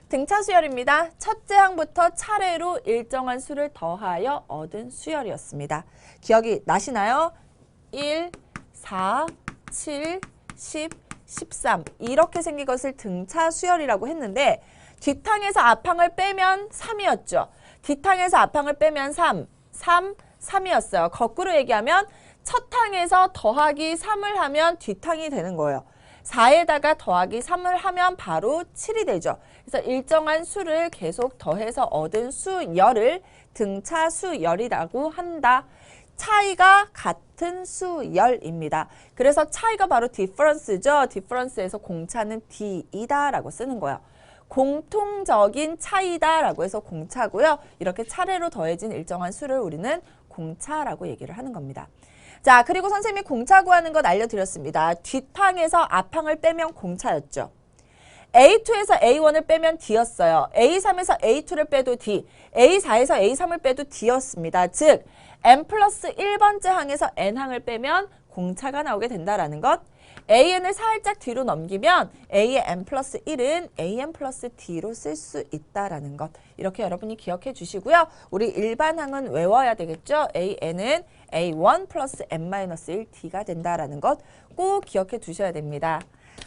등차 수열입니다. 첫째 항부터 차례로 일정한 수를 더하여 얻은 수열이었습니다. 기억이 나시나요? 1, 4, 7, 10, 13 이렇게 생긴 것을 등차 수열이라고 했는데 뒷항에서 앞항을 빼면 3이었죠. 뒷항에서 앞항을 빼면 3, 3이었어요. 거꾸로 얘기하면 첫 항에서 더하기 3을 하면 뒷항이 되는 거예요. 4에다가 더하기 3을 하면 바로 7이 되죠. 그래서 일정한 수를 계속 더해서 얻은 수열을 등차 수열이라고 한다. 차이가 같은 수열입니다. 그래서 차이가 바로 difference죠. difference에서 공차는 D이다 라고 쓰는 거예요. 공통적인 차이다라고 해서 공차고요. 이렇게 차례로 더해진 일정한 수를 우리는 공차라고 얘기를 하는 겁니다. 자, 그리고 선생님이 공차 구하는 것 알려드렸습니다. 뒷항에서 앞항을 빼면 공차였죠. A2에서 A1을 빼면 D였어요. A3에서 A2를 빼도 D, A4에서 A3을 빼도 D였습니다. 즉, N 플러스 1번째 항에서 N항을 빼면 공차가 나오게 된다라는 것. AN을 살짝 뒤로 넘기면 A의 N 플러스 1은 AN 플러스 D로 쓸 수 있다라는 것. 이렇게 여러분이 기억해 주시고요. 우리 일반항은 외워야 되겠죠. AN은 A1 플러스 N-1 D가 된다라는 것 꼭 기억해 두셔야 됩니다.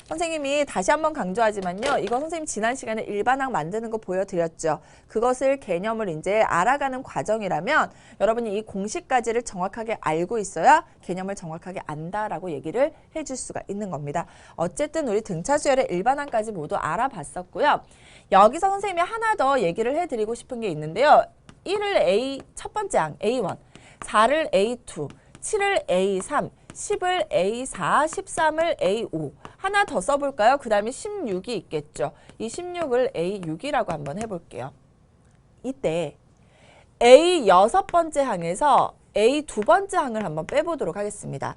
선생님이 다시 한번 강조하지만요. 이거 선생님 지난 시간에 일반항 만드는 거 보여드렸죠. 그것을 개념을 이제 알아가는 과정이라면 여러분이 이 공식까지를 정확하게 알고 있어야 개념을 정확하게 안다라고 얘기를 해줄 수가 있는 겁니다. 어쨌든 우리 등차 수열의 일반항까지 모두 알아봤었고요. 여기서 선생님이 하나 더 얘기를 해드리고 싶은 게 있는데요. 1을 A 첫 번째 항 A1, 4를 A2, 7을 A3, 10을 A4, 13을 A5 하나 더 써볼까요? 그 다음에 16이 있겠죠. 이 16을 A6이라고 한번 해볼게요. 이때 A 6번째 항에서 A 2번째 항을 한번 빼보도록 하겠습니다.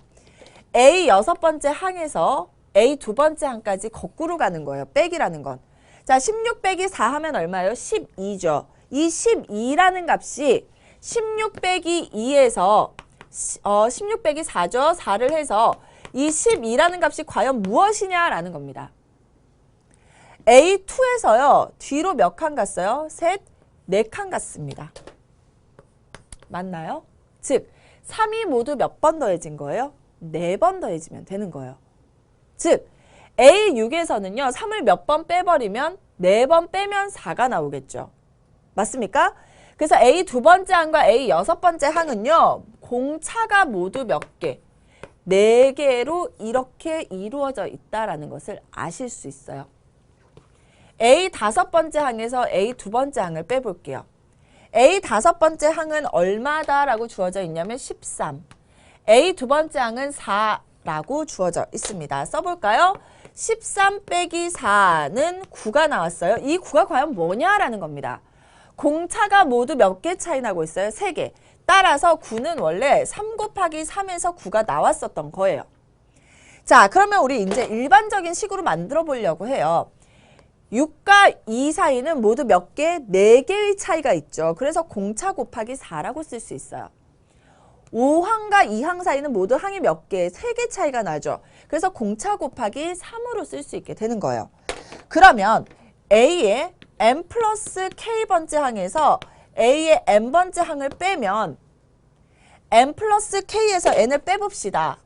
A 6번째 항에서 A 2번째 항까지 거꾸로 가는 거예요. 빼기라는 건. 자, 16 빼기 4 하면 얼마예요? 12죠. 이 12라는 값이 16 빼기 2에서 16 빼기 4죠. 4를 해서 이 12라는 값이 과연 무엇이냐라는 겁니다. A2에서요. 뒤로 몇 칸 갔어요? 셋, 4칸 갔습니다. 맞나요? 즉, 3이 모두 몇 번 더해진 거예요? 4번 더해지면 되는 거예요. 즉, A6에서는요. 3을 몇 번 빼버리면 4번 빼면 4가 나오겠죠. 맞습니까? 그래서 A 2번째 항과 A 6번째 항은요. 공차가 모두 몇 개? 4개로 이렇게 이루어져 있다라는 것을 아실 수 있어요. A 5번째 항에서 A 2번째 항을 빼볼게요. A 5번째 항은 얼마다라고 주어져 있냐면 13. A 2번째 항은 4라고 주어져 있습니다. 써볼까요? 13 빼기 4는 9가 나왔어요. 이 9가 과연 뭐냐라는 겁니다. 공차가 모두 몇 개 차이 나고 있어요? 3개. 따라서 9는 원래 3 곱하기 3에서 9가 나왔었던 거예요. 자, 그러면 우리 이제 일반적인 식으로 만들어 보려고 해요. 6과 2 사이는 모두 몇 개? 4개의 차이가 있죠. 그래서 공차 곱하기 4라고 쓸 수 있어요. 5항과 2항 사이는 모두 항이 몇 개? 3개 차이가 나죠. 그래서 공차 곱하기 3으로 쓸 수 있게 되는 거예요. 그러면 A의 n 플러스 k번째 항에서 A의 n번째 항을 빼면 n 플러스 k에서 n을 빼봅시다.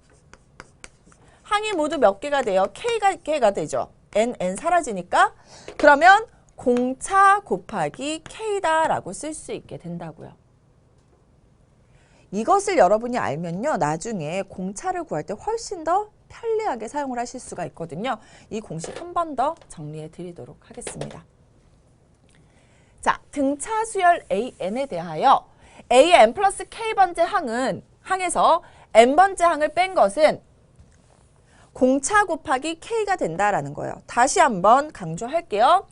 항이 모두 몇 개가 돼요? k가 되죠. n 사라지니까. 그러면 공차 곱하기 k다라고 쓸 수 있게 된다고요. 이것을 여러분이 알면요. 나중에 공차를 구할 때 훨씬 더 편리하게 사용을 하실 수가 있거든요. 이 공식 한 번 더 정리해 드리도록 하겠습니다. 자, 등차 수열 AN에 대하여 A의 n 플러스 k번째 항에서 n번째 항을 뺀 것은 공차 곱하기 k가 된다라는 거예요. 다시 한번 강조할게요.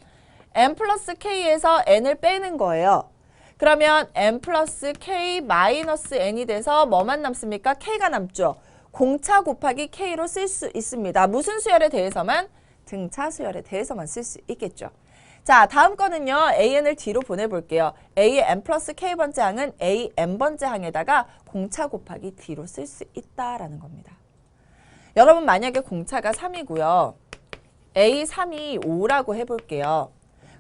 n 플러스 k에서 n을 빼는 거예요. 그러면 n 플러스 k 마이너스 n이 돼서 뭐만 남습니까? k가 남죠. 공차 곱하기 k로 쓸 수 있습니다. 무슨 수열에 대해서만? 등차 수열에 대해서만 쓸 수 있겠죠. 자, 다음 거는요. AN을 뒤로 보내볼게요. A의 n 플러스 k번째 항은 A n번째 항에다가 공차 곱하기 D로 쓸 수 있다라는 겁니다. 여러분 만약에 공차가 3이고요. A3이 5라고 해볼게요.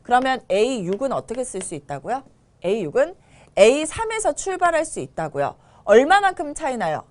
그러면 A6은 어떻게 쓸 수 있다고요? A6은 A3에서 출발할 수 있다고요. 얼마만큼 차이 나요?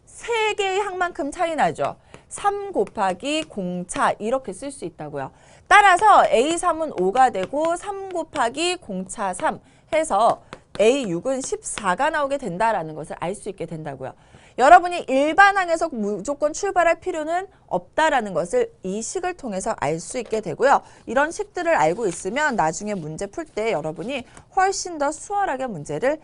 3개의 항만큼 차이 나죠. 3 곱하기 공차 이렇게 쓸 수 있다고요. 따라서 A3은 5가 되고 3 곱하기 공차 3 해서 A6은 14가 나오게 된다라는 것을 알 수 있게 된다고요. 여러분이 일반항에서 무조건 출발할 필요는 없다라는 것을 이 식을 통해서 알 수 있게 되고요. 이런 식들을 알고 있으면 나중에 문제 풀 때 여러분이 훨씬 더 수월하게 문제를